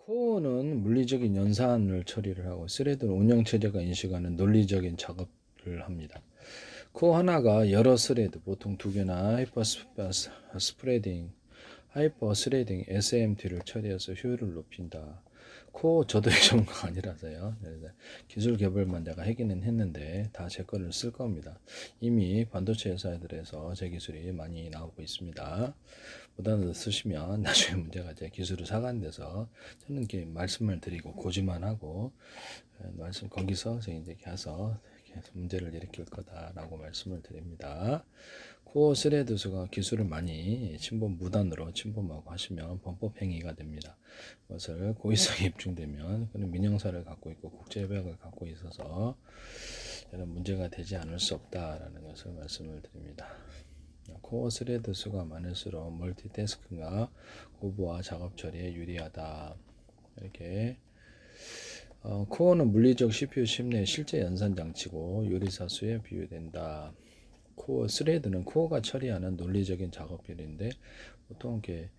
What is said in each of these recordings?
코어는 물리적인 연산을 처리를 하고 스레드는 운영체제가 인식하는 논리적인 작업을 합니다. 코어 하나가 여러 스레드, 보통 두 개나 하이퍼 스레딩 SMT를 처리해서 효율을 높인다. 코어 저도 이 전문가가 아니라서요. 기술 개발만 내가 하기는 했는데 다 제 거를 쓸 겁니다. 이미 반도체 회사들에서 제 기술이 많이 나오고 있습니다. 보다는 쓰시면 나중에 문제가 이제 기술을 사간돼서 저는 이렇게 말씀을 드리고 고지만 하고 말씀 거기서 제가 이제 가서 문제를 일으킬 거다라고 말씀을 드립니다. 코어 스레드 수가 기술을 많이 침범 무단으로 침범하고 하시면 범법 행위가 됩니다. 그것을 고의성이 입증되면 그는 민형사를 갖고 있고 국제협약을 갖고 있어서 이런 문제가 되지 않을 수 없다라는 것을 말씀을 드립니다. 코어 스레드 수가 많을수록 멀티태스킹과 고부와 작업 처리에 유리하다. 이렇게 코어는 물리적 CPU 칩 내 실제 연산 장치고 요리사 수에 비유된다. 코어 스레드는 코어가 처리하는 논리적인 작업들인데 보통 이렇게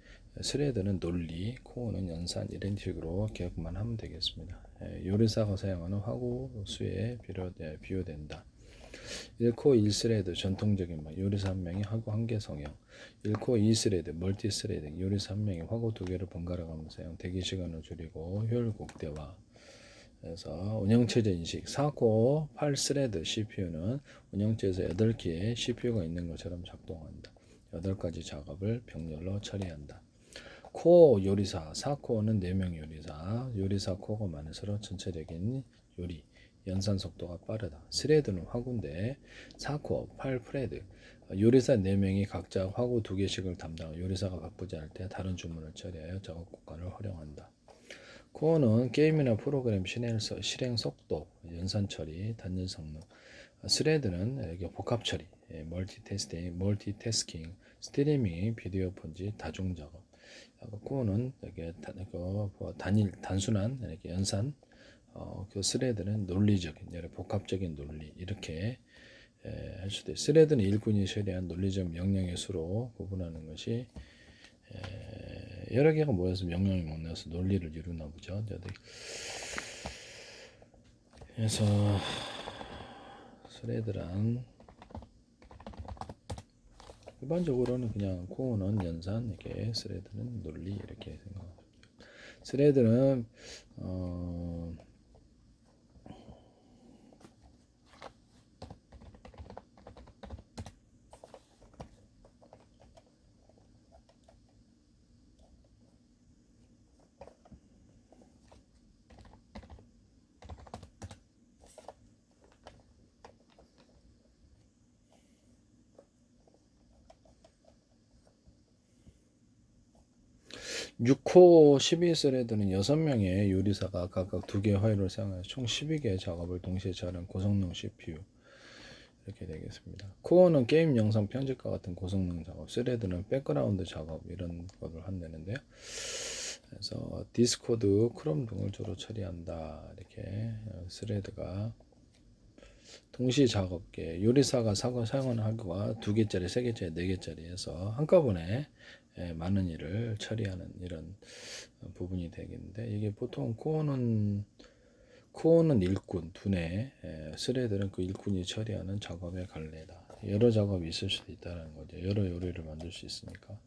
스레드는 논리, 코어는 연산 이런 식으로 기억만 하면 되겠습니다. 요리사가 사용하는 화구 수에 비유된다. 1코어 1스레드 전통적인 요리사 한 명이 화구 한 개 성형 1코어 2스레드 멀티 스레딩 요리사 한 명이 화구 두 개를 번갈아 가면서 사용 대기 시간을 줄이고 효율 극대화. 그래서 운영체제 인식 4코어 8스레드 CPU는 운영체에서 8개의 CPU가 있는 것처럼 작동한다. 8가지 작업을 병렬로 처리한다. 코어 요리사 4코어는 4명 요리사 코어가 많을수록 전체적인 요리 연산 속도가 빠르다. 스레드는 화구인데 4코어 8프레드 요리사 4명이 각자 화구 2개씩을 담당하고 요리사가 바쁘지 않을 때 다른 주문을 처리하여 작업 공간을 활용한다. 코어는 게임이나 프로그램 실행 속도, 연산 처리, 단일 성능. 스레드는 복합 처리, 멀티태스킹, 스트리밍, 비디오 편집, 다중 작업. 코어는 이렇게 단순한 이렇게 연산. 그 스레드는 논리적인, 복합적인 논리 이렇게 할 수도 있어요. 스레드는 일꾼이 처리한 논리적 명령의 수로 구분하는 것이 여러 개가 모여서 명령이 모여서 논리를 이루나 보죠. 그래서 스레드란 일반적으로는 그냥 코어는 연산, 이렇게 스레드는 논리 이렇게 생각합니다. 스레드는 6호 12스레드는 6명의 요리사가 각각 2개의 화일을 사용해서 총 12개의 작업을 동시에 처리하는 고성능 CPU 이렇게 되겠습니다. 코어는 게임 영상 편집과 같은 고성능 작업, 스레드는 백그라운드 작업 이런 것을 한다는데요. 그래서 디스코드, 크롬 등을 주로 처리한다. 이렇게 스레드가 동시 작업계 요리사가 사용하는 하드와 2개짜리, 3개짜리, 4개짜리 해서 한꺼번에 많은 일을 처리하는 이런 부분이 되겠는데 이게 보통 코어는 일꾼, 두뇌, 스레드는 그 일꾼이 처리하는 작업의 갈래다. 여러 작업이 있을 수도 있다는 거죠. 여러 요리를 만들 수 있으니까.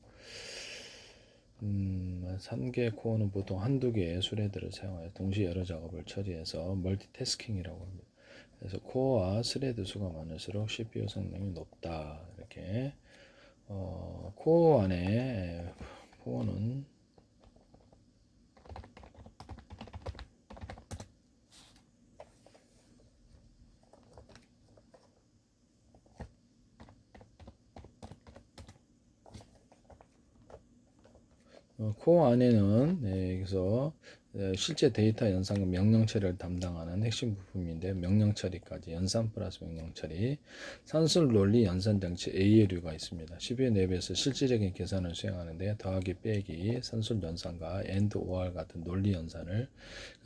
3개 코어는 보통 한두 개의 스레드를 사용하여 동시에 여러 작업을 처리해서 멀티태스킹이라고 합니다. 그래서 코어와 스레드 수가 많을수록 CPU 성능이 높다. 이렇게 코어 안에 코어는 코어 안에는 그래서 실제 데이터 연산과 명령 처리를 담당하는 핵심 부품인데 명령 처리까지 연산 플러스 명령 처리 산술 논리 연산 장치 ALU가 있습니다. CPU 내부에서 실질적인 계산을 수행하는데 더하기 빼기 산술 연산과 AND OR 같은 논리 연산을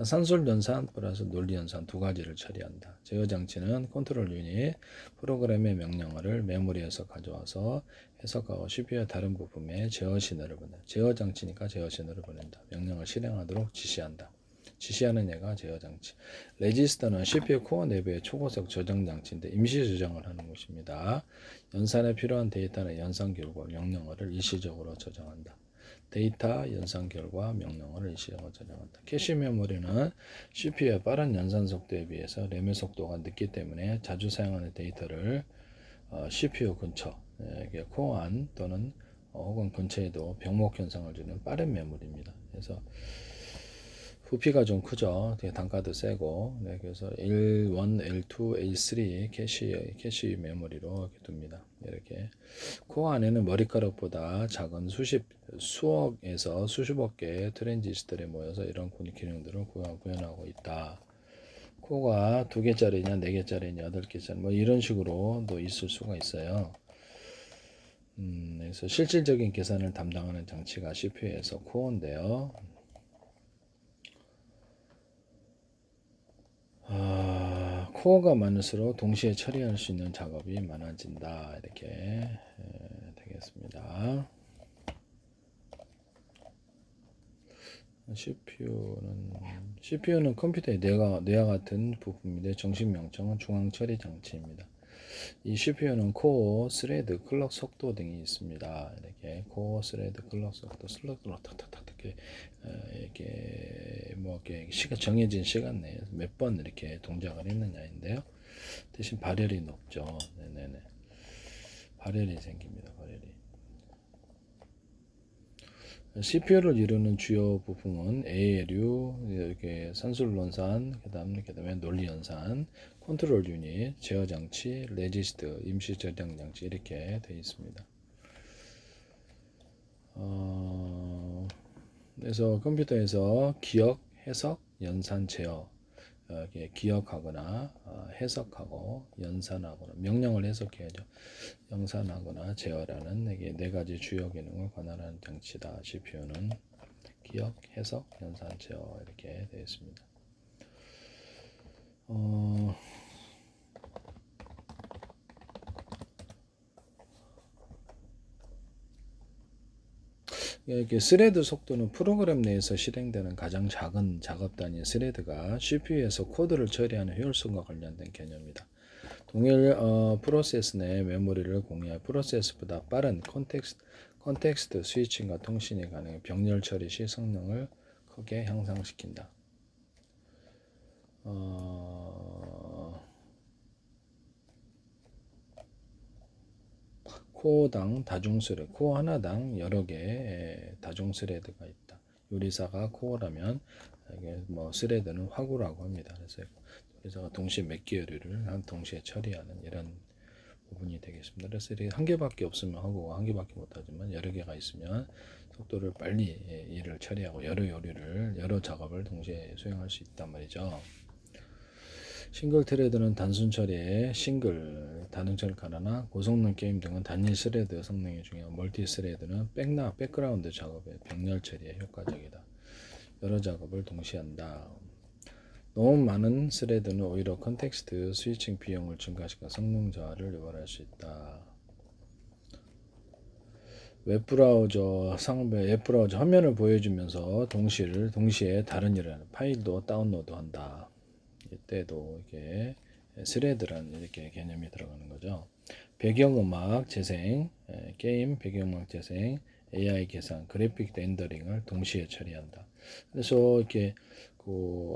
산술 연산 플러스 논리 연산 두 가지를 처리한다. 제어 장치는 컨트롤 유닛 프로그램의 명령어를 메모리에서 가져와서 해석하고 CPU의 다른 부품에 제어 신호를 보낸다. 제어 장치니까 제어 신호를 보낸다. 명령을 실행하도록 지시한다. 지시하는 얘가 제어 장치. 레지스터는 CPU 코어 내부의 초고속 저장 장치인데 임시 저장을 하는 것입니다. 연산에 필요한 데이터는 연산 결과 명령어를 일시적으로 저장한다. 데이터 연산 결과 명령어를 일시적으로 저장한다. 캐시 메모리는 CPU의 빠른 연산 속도에 비해서 램의 속도가 늦기 때문에 자주 사용하는 데이터를 CPU 근처, 코어 안 또는 혹은 근처에도 병목 현상을 주는 빠른 메모리입니다. 그래서 부피가 좀 크죠. 되게 단가도 세고, 네, 그래서 L1, L2, L3 캐시 메모리로 이렇게 둡니다. 이렇게 코어 안에는 머리카락보다 작은 수억에서 수십억 개의 트랜지스터들이 모여서 이런 기능들을 구현하고 있다. 코어가 2개짜리냐, 4개짜리냐, 8개짜리 뭐 이런 식으로도 있을 수가 있어요. 그래서 실질적인 계산을 담당하는 장치가 CPU에서 코어인데요. 코어가 많을수록 동시에 처리할 수 있는 작업이 많아진다. 이렇게 되겠습니다. CPU는 컴퓨터의 뇌와 같은 부품인데 정식 명칭은 중앙 처리 장치입니다. 이 CPU는 코어, 스레드, 클럭 속도 등이 있습니다. 이렇게 코어, 스레드, 클럭 속도, 슬롯으로 탁탁탁 이렇게 뭐 이렇게 정해진 시간 내에 몇 번 이렇게 동작을 했느냐인데요. 대신 발열이 높죠. 네네네. 발열이 생깁니다. 발열이. CPU를 이루는 주요 부품은 ALU, 이렇게 산술론산, 그다음에 논리연산, 컨트롤 유닛, 제어 장치, 레지스터, 임시 저장 장치 이렇게 되어 있습니다. 그래서 컴퓨터에서 기억, 해석, 연산, 제어 기억하거나 해석하고 연산하거나 명령을 해석해야죠. 연산하거나 제어라는 이게 4가지 주요 기능을 관할하는 장치다. CPU는 기억, 해석, 연산, 제어 이렇게 되어 있습니다. 이렇게 스레드 속도는 프로그램 내에서 실행되는 가장 작은 작업 단위 스레드가 CPU에서 코드를 처리하는 효율성과 관련된 개념이다. 동일 프로세스 내 메모리를 공유할 프로세스보다 빠른 컨텍스트 스위칭과 통신이 가능해 병렬 처리 시 성능을 크게 향상시킨다. 코어당 다중스레드, 코어 하나당 여러 개의 다중스레드가 있다. 요리사가 코어라면 이게 뭐 스레드는 화구라고 합니다. 그래서 요리사가 동시에 몇 개의 요리를 동시에 처리하는 이런 부분이 되겠습니다. 그래서 한 개밖에 없으면 하고 한 개밖에 못하지만 여러 개가 있으면 속도를 빨리 일을 처리하고 여러 작업을 동시에 수행할 수 있단 말이죠. 싱글 트레드는 단순 처리에 단응 처리 가능하나 고성능 게임 등은 단일 스레드 성능이 중요한 멀티 스레드는 백그라운드 작업에 병렬 처리에 효과적이다. 여러 작업을 동시에 한다. 너무 많은 스레드는 오히려 컨텍스트 스위칭 비용을 증가시켜 성능 저하를 유발할 수 있다. 웹브라우저 화면을 보여주면서 동시에 다른 일을 하는 파일도 다운로드 한다. 이때도 이게 스레드라는 이렇게 개념이 들어가는 거죠. 배경음악 재생, 게임 배경음악 재생, AI 계산, 그래픽 렌더링을 동시에 처리한다. 그래서 이렇게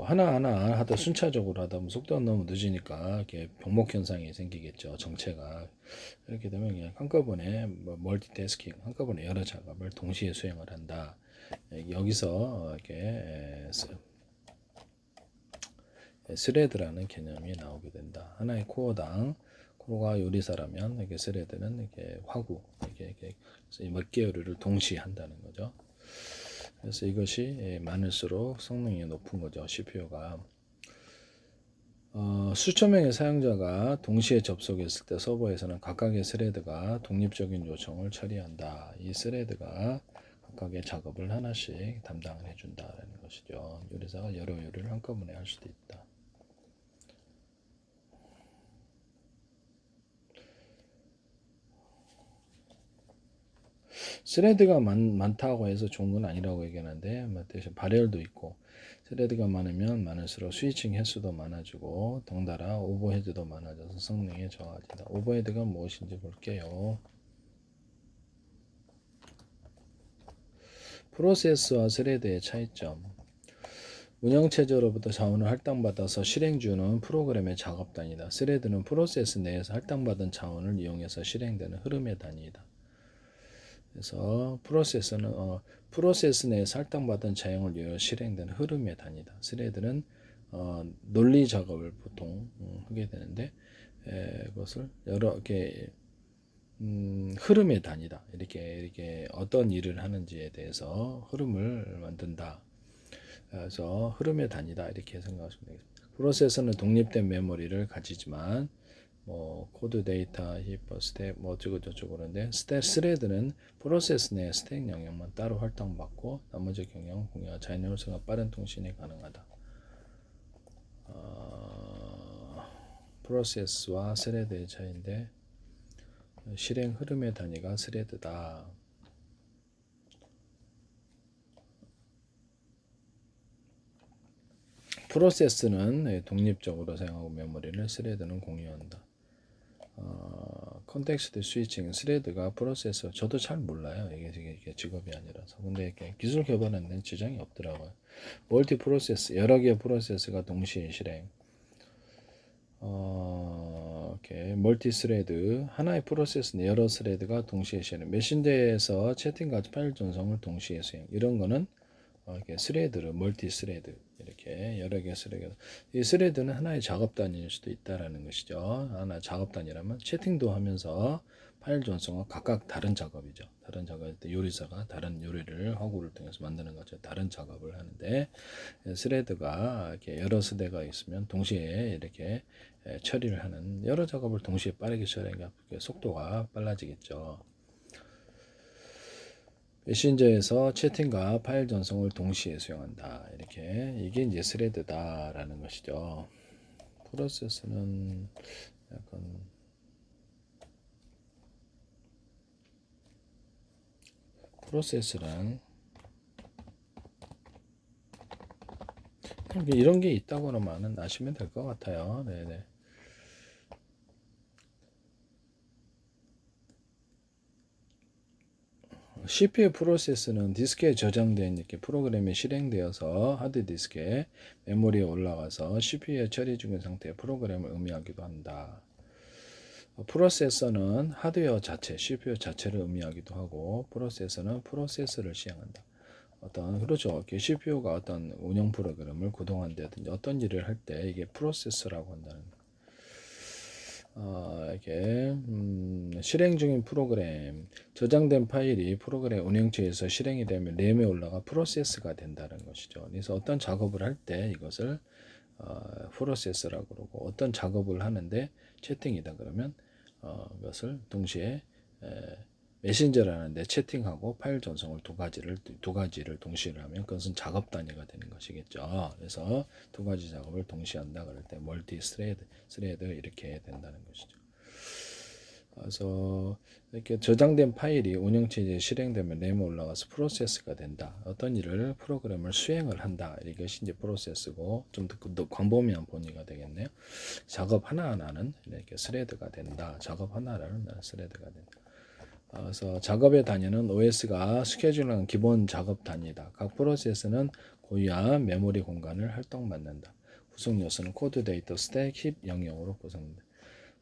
하나하나 하다 순차적으로 하다 보면 속도가 너무 늦으니까 이렇게 병목 현상이 생기겠죠. 정체가. 이렇게 되면 그냥 한꺼번에 멀티태스킹, 한꺼번에 여러 작업을 동시에 수행을 한다. 여기서 이렇게 스레드라는 개념이 나오게 된다. 하나의 코어가 요리사라면 이게 스레드는 이게 화구, 이게 몇 개의 요리를 동시에 한다는 거죠. 그래서 이것이 많을수록 성능이 높은 거죠. CPU가. 수천 명의 사용자가 동시에 접속했을 때 서버에서는 각각의 스레드가 독립적인 요청을 처리한다. 이 스레드가 각각의 작업을 하나씩 담당을 해준다는 것이죠. 요리사가 여러 요리를 한꺼번에 할 수도 있다. 스레드가 많다고 해서 좋은 건 아니라고 얘기하는데 뭐 대신 발열도 있고 스레드가 많으면 많을수록 스위칭 횟수도 많아지고 덩달아 오버헤드도 많아져서 성능이 좋아진다. 오버헤드가 무엇인지 볼게요. 프로세스와 스레드의 차이점. 운영체제로부터 자원을 할당받아서 실행 중은 프로그램의 작업단위다. 스레드는 프로세스 내에서 할당받은 자원을 이용해서 실행되는 흐름의 단위이다. 그래서 프로세스 내에서 할당받은 자원을 이용해서 실행되는 흐름의 단위다. 스레드는 논리 작업을 보통 하게 되는데 그것을 여러 개 흐름의 단위다. 이렇게 어떤 일을 하는지에 대해서 흐름을 만든다. 그래서 흐름의 단위다 이렇게 생각하시면 되겠습니다. 프로세서는 독립된 메모리를 가지지만 뭐 코드 데이터 히퍼 스택 뭐 어쩌고 저쩌고 그런데 스레드는 프로세스 내 스택 영역만 따로 할당받고 나머지 경영 공유와 자율성과 빠른 통신이 가능하다. 프로세스와 스레드의 차이인데 실행 흐름의 단위가 스레드다. 프로세스는 독립적으로 사용하고 메모리를 스레드는 공유한다. 컨텍스트 스위칭 스레드가 프로세서 저도 잘 몰라요. 이게 직업이 아니라서. 근데 이렇게 기술 개발하는 데는 지장이 없더라고요. 멀티 프로세스 여러 개의 프로세스가 동시에 실행. 이렇게 멀티 스레드 하나의 프로세스는 여러 스레드가 동시에 실행. 메신저에서 채팅과 파일 전송을 동시에 수행. 이런 거는 이렇게 스레드를 멀티 스레드 이렇게 여러 개 스레드. 이 스레드는 하나의 작업 단위일 수도 있다라는 것이죠. 하나 작업 단위라면 채팅도 하면서 파일 전송은 각각 다른 작업이죠. 다른 작업일 때 요리사가 다른 요리를 허구를 통해서 만드는 거죠. 다른 작업을 하는데 스레드가 이렇게 여러 스레드가 있으면 동시에 이렇게 처리를 하는 여러 작업을 동시에 빠르게 처리하니까 속도가 빨라지겠죠. 메신저에서 채팅과 파일 전송을 동시에 수행한다. 이렇게 이게 이제 스레드다라는 것이죠. 프로세스는 약간 프로세스란 이런 게 있다고는 아시면 될 것 같아요. 네네. CPU 프로세스는 디스크에 저장된 이렇게 프로그램이 실행되어서 하드디스크에 메모리에 올라가서 CPU에 처리 중인 상태의 프로그램을 의미하기도 한다. 프로세서는 하드웨어 자체, CPU 자체를 의미하기도 하고 프로세서는 프로세스를 시행한다. 그렇죠. CPU가 어떤 운영 프로그램을 구동한다든지 어떤 일을 할 때 이게 프로세서라고 한다는 이렇게 실행 중인 프로그램 저장된 파일이 프로그램 운영체에서 실행이 되면 램에 올라가 프로세스가 된다는 것이죠. 그래서 어떤 작업을 할 때 이것을 프로세스라고 그러고 어떤 작업을 하는데 채팅이다 그러면 이것을 동시에 메신저라는데 채팅하고 파일 전송을 두 가지를 동시에 하면 그것은 작업 단위가 되는 것이겠죠. 그래서 두 가지 작업을 동시에 한다 그럴 때 멀티 스레드 이렇게 된다는 것이죠. 그래서 이렇게 저장된 파일이 운영체제에 실행되면 램에 올라가서 프로세스가 된다. 어떤 일을 프로그램을 수행을 한다. 이것이 이제 프로세스고 좀 더 광범위한 범위가 되겠네요. 작업 하나하나는 이렇게 스레드가 된다. 작업 하나하나는 스레드가 된다. 그래서 작업의 단위는 OS가 스케줄하는 기본 작업 단위다. 각 프로세스는 고유한 메모리 공간을 활동받는다. 구성 요소는 코드 데이터 스택 힙 영역으로 구성된다.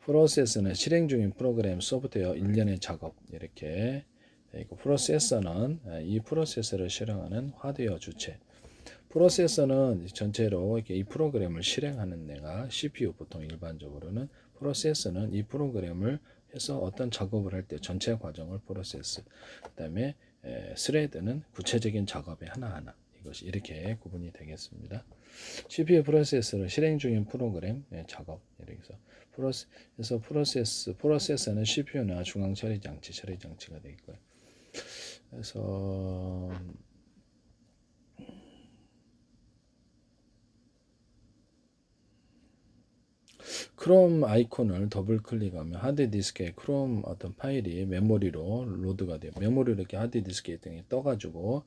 프로세스는 실행 중인 프로그램 소프트웨어 일련의 작업 이렇게 프로세서는 이 프로세서를 실행하는 하드웨어 주체. 프로세서는 전체로 이렇게 이 프로그램을 실행하는 데가 CPU 보통 일반적으로는 프로세서는 이 프로그램을 해서 어떤 작업을 할 때 전체 과정을 프로세스. 그다음에 스레드는 구체적인 작업의 하나하나. 이것이 이렇게 구분이 되겠습니다. CPU 프로세서를 실행 중인 프로그램 작업 이렇게 해서 프로세서는 CPU나 중앙 처리 장치가 되어 있고요. 그래서 크롬 아이콘을 더블 클릭하면 하드디스크에 크롬 어떤 파일이 메모리로 로드가 돼요. 메모리로 이렇게 하드디스크에 등에 떠가지고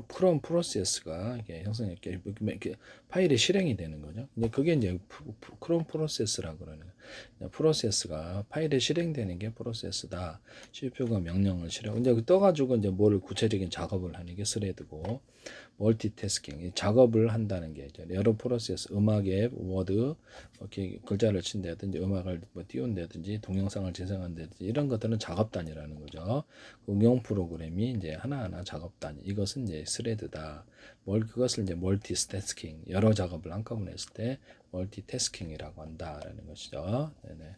크롬 프로세스가 이게 이렇게 파일이 실행이 되는 거죠. 이제 그게 이제 크롬 프로세스라고 그러는 거예요. 프로세스가 파일에 실행되는 게 프로세스다. CPU가 명령을 실행. 이제 떠가지고 이제 뭘 구체적인 작업을 하는 게 스레드고. 멀티태스킹 작업을 한다는 게 이제 여러 프로세스 음악 앱 워드 이렇게 글자를 친다든지 음악을 뭐 띄운다든지 동영상을 재생한다든지 이런 것들은 작업 단위라는 거죠. 응용 프로그램이 이제 하나하나 작업 단위 이것은 이제 스레드다. 그것을 이제 멀티태스킹 여러 작업을 한꺼번에 했을 때 멀티태스킹이라고 한다라는 것이죠. 네네.